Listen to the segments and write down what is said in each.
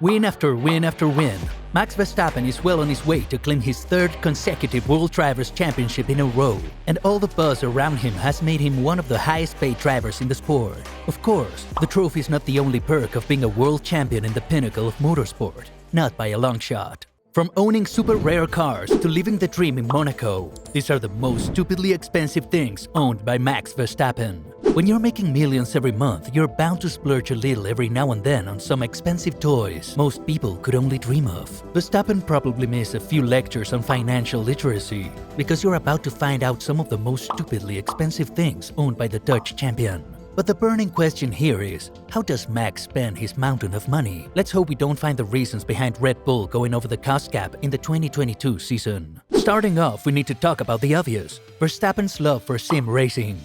Win after win after win, Max Verstappen is well on his way to claim his third consecutive World Drivers' Championship in a row, and all the buzz around him has made him one of the highest-paid drivers in the sport. Of course, the trophy is not the only perk of being a world champion in the pinnacle of motorsport, not by a long shot. From owning super rare cars to living the dream in Monaco, these are the most stupidly expensive things owned by Max Verstappen. When you're making millions every month, you're bound to splurge a little every now and then on some expensive toys most people could only dream of. Verstappen probably missed a few lectures on financial literacy, because you're about to find out some of the most stupidly expensive things owned by the Dutch champion. But the burning question here is, how does Max spend his mountain of money? Let's hope we don't find the reasons behind Red Bull going over the cost cap in the 2022 season. Starting off, we need to talk about the obvious: Verstappen's love for sim racing.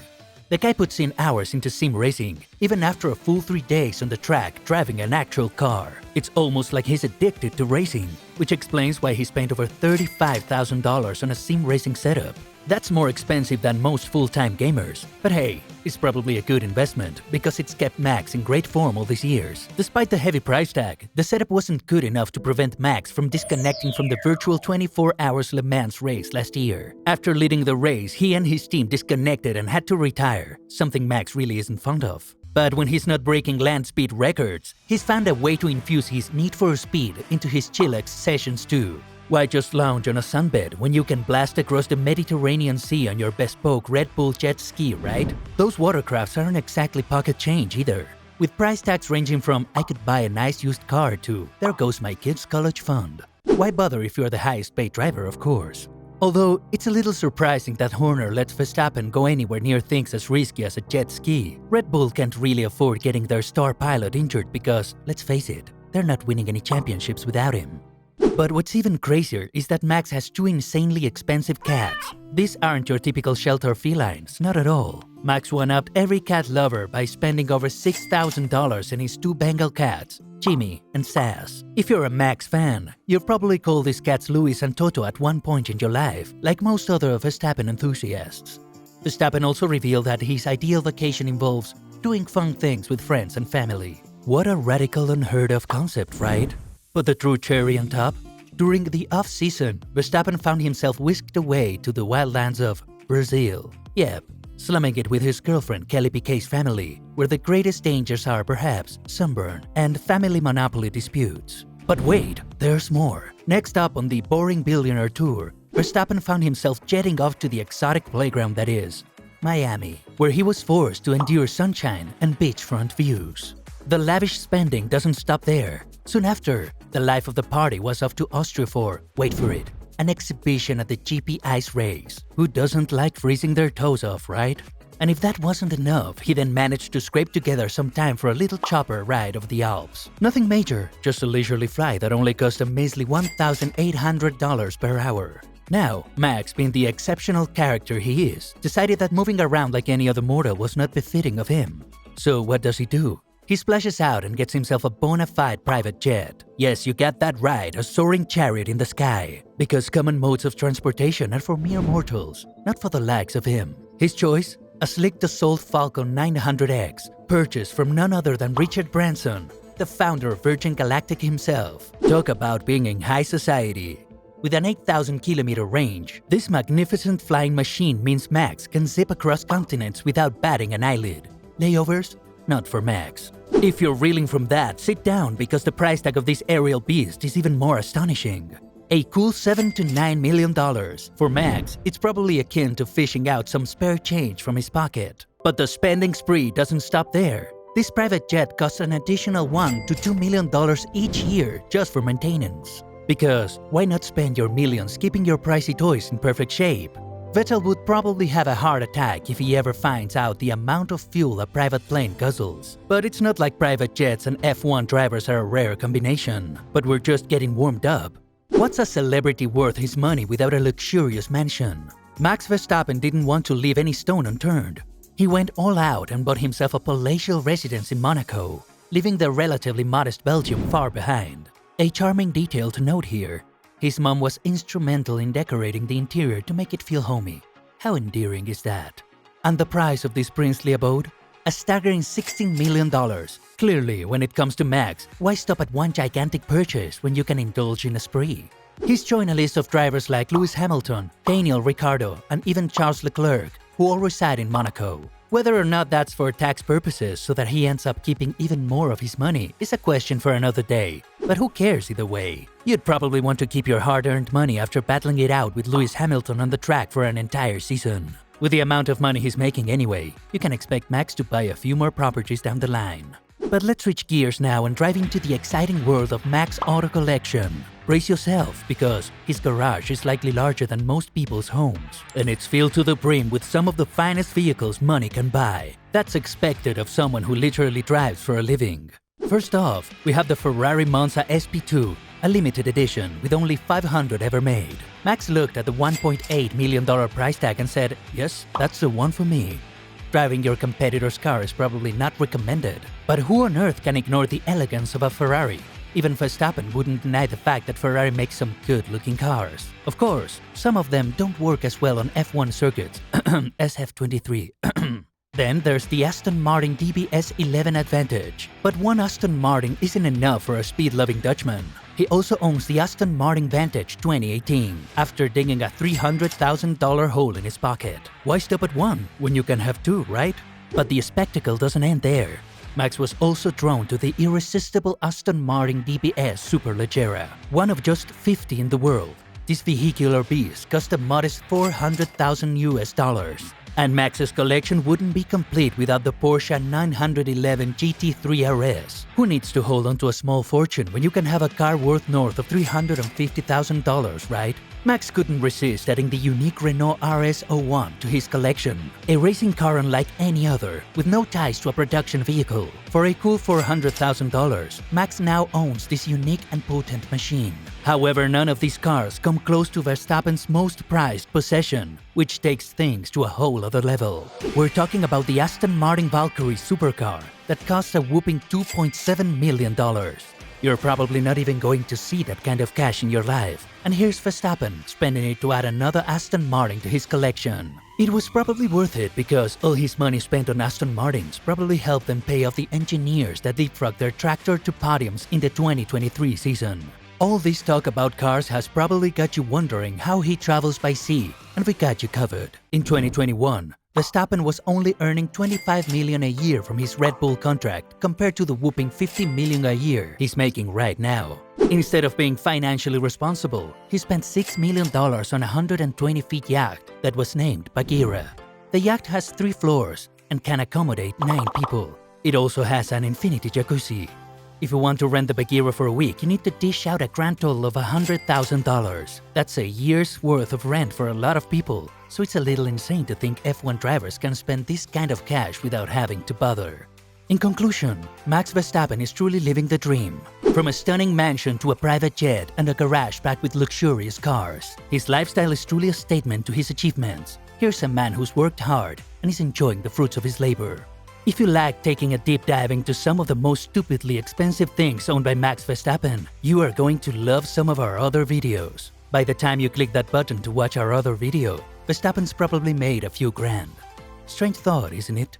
The guy puts in hours into sim racing, even after a full 3 days on the track driving an actual car. It's almost like he's addicted to racing, which explains why he spent over $35,000 on a sim racing setup. That's more expensive than most full-time gamers, but hey, it's probably a good investment because it's kept Max in great form all these years. Despite the heavy price tag, the setup wasn't good enough to prevent Max from disconnecting from the virtual 24 hours Le Mans race last year. After leading the race, he and his team disconnected and had to retire, something Max really isn't fond of. But when he's not breaking land speed records, he's found a way to infuse his need for speed into his chillax sessions too. Why just lounge on a sunbed when you can blast across the Mediterranean Sea on your bespoke Red Bull jet ski, right? Those watercrafts aren't exactly pocket change either. With price tags ranging from "I could buy a nice used car" to "there goes my kid's college fund." Why bother if you're the highest paid driver, of course? Although, it's a little surprising that Horner lets Verstappen go anywhere near things as risky as a jet ski. Red Bull can't really afford getting their star pilot injured because, let's face it, they're not winning any championships without him. But what's even crazier is that Max has 2 insanely expensive cats. These aren't your typical shelter felines, not at all. Max one-upped every cat lover by spending over $6,000 in his 2 Bengal cats, Jimmy and Sass. If you're a Max fan, you've probably called these cats Louis and Toto at one point in your life, like most other Verstappen enthusiasts. Verstappen also revealed that his ideal vacation involves doing fun things with friends and family. What a radical, unheard-of concept, right? But the true cherry on top? During the off-season, Verstappen found himself whisked away to the wildlands of Brazil. Yep, slumming it with his girlfriend Kelly Piquet's family, where the greatest dangers are perhaps sunburn and family monopoly disputes. But wait, there's more. Next up on the boring Billionaire tour, Verstappen found himself jetting off to the exotic playground that is Miami, where he was forced to endure sunshine and beachfront views. The lavish spending doesn't stop there. Soon after, the life of the party was off to Austria for, wait for it, an exhibition at the GP ice race. Who doesn't like freezing their toes off, right? And if that wasn't enough, he then managed to scrape together some time for a little chopper ride of the Alps. Nothing major, just a leisurely flight that only cost a measly $1,800 per hour. Now, Max, being the exceptional character he is, decided that moving around like any other mortal was not befitting of him. So what does he do? He splashes out and gets himself a bona fide private jet. Yes, you got that right, a soaring chariot in the sky. Because common modes of transportation are for mere mortals, not for the likes of him. His choice? A slick Dassault Falcon 900X, purchased from none other than Richard Branson, the founder of Virgin Galactic himself. Talk about being in high society. With an 8,000-kilometer range, this magnificent flying machine means Max can zip across continents without batting an eyelid. Layovers? Not for Max. If you're reeling from that, sit down because the price tag of this aerial beast is even more astonishing. A cool $7 to $9 million. For Max, it's probably akin to fishing out some spare change from his pocket. But the spending spree doesn't stop there. This private jet costs an additional $1 to $2 million each year just for maintenance. Because why not spend your millions keeping your pricey toys in perfect shape? Vettel would probably have a heart attack if he ever finds out the amount of fuel a private plane guzzles. But it's not like private jets and F1 drivers are a rare combination. But we're just getting warmed up. What's a celebrity worth his money without a luxurious mansion? Max Verstappen didn't want to leave any stone unturned. He went all out and bought himself a palatial residence in Monaco, leaving the relatively modest Belgium far behind. A charming detail to note here. His mom was instrumental in decorating the interior to make it feel homey. How endearing is that? And the price of this princely abode? A staggering $16 million. Clearly, when it comes to Max, why stop at one gigantic purchase when you can indulge in a spree? He's joined a list of drivers like Lewis Hamilton, Daniel Ricciardo, and even Charles Leclerc, who all reside in Monaco. Whether or not that's for tax purposes so that he ends up keeping even more of his money is a question for another day. But who cares either way? You'd probably want to keep your hard-earned money after battling it out with Lewis Hamilton on the track for an entire season. With the amount of money he's making anyway, you can expect Max to buy a few more properties down the line. But let's switch gears now and dive into the exciting world of Max auto collection. Brace yourself, because his garage is likely larger than most people's homes, and it's filled to the brim with some of the finest vehicles money can buy. That's expected of someone who literally drives for a living. First off, we have the Ferrari Monza SP2, a limited edition with only 500 ever made. Max looked at the $1.8 million price tag and said, "Yes, that's the one for me." Driving your competitor's car is probably not recommended, but who on earth can ignore the elegance of a Ferrari? Even Verstappen wouldn't deny the fact that Ferrari makes some good-looking cars. Of course, some of them don't work as well on F1 circuits, SF23. Then there's the Aston Martin DBS 11 Advantage. But one Aston Martin isn't enough for a speed-loving Dutchman. He also owns the Aston Martin Vantage 2018, after digging a $300,000 hole in his pocket. Why stop at one when you can have two, right? But the spectacle doesn't end there. Max was also drawn to the irresistible Aston Martin DBS Superleggera, one of just 50 in the world. This vehicular beast cost a modest $400,000 US. And Max's collection wouldn't be complete without the Porsche 911 GT3 RS. Who needs to hold on to a small fortune when you can have a car worth north of $350,000, right? Max couldn't resist adding the unique Renault RS01 to his collection, a racing car unlike any other, with no ties to a production vehicle. For a cool $400,000, Max now owns this unique and potent machine. However, none of these cars come close to Verstappen's most prized possession, which takes things to a whole other level. We're talking about the Aston Martin Valkyrie supercar that costs a whopping $2.7 million. You're probably not even going to see that kind of cash in your life. And here's Verstappen spending it to add another Aston Martin to his collection. It was probably worth it because all his money spent on Aston Martins probably helped them pay off the engineers that leapfrogged their tractor to podiums in the 2023 season. All this talk about cars has probably got you wondering how he travels by sea, and we got you covered. In 2021, Verstappen was only earning $25 million a year from his Red Bull contract compared to the whopping $50 million a year he's making right now. Instead of being financially responsible, he spent $6 million on a 120-foot yacht that was named Bagheera. The yacht has 3 floors and can accommodate 9 people. It also has an infinity jacuzzi. If you want to rent the Bagheera for a week, you need to dish out a grand total of $100,000. That's a year's worth of rent for a lot of people, so it's a little insane to think F1 drivers can spend this kind of cash without having to bother. In conclusion, Max Verstappen is truly living the dream. From a stunning mansion to a private jet and a garage packed with luxurious cars, his lifestyle is truly a statement to his achievements. Here's a man who's worked hard and is enjoying the fruits of his labor. If you like taking a deep dive into some of the most stupidly expensive things owned by Max Verstappen, you are going to love some of our other videos. By the time you click that button to watch our other video, Verstappen's probably made a few grand. Strange thought, isn't it?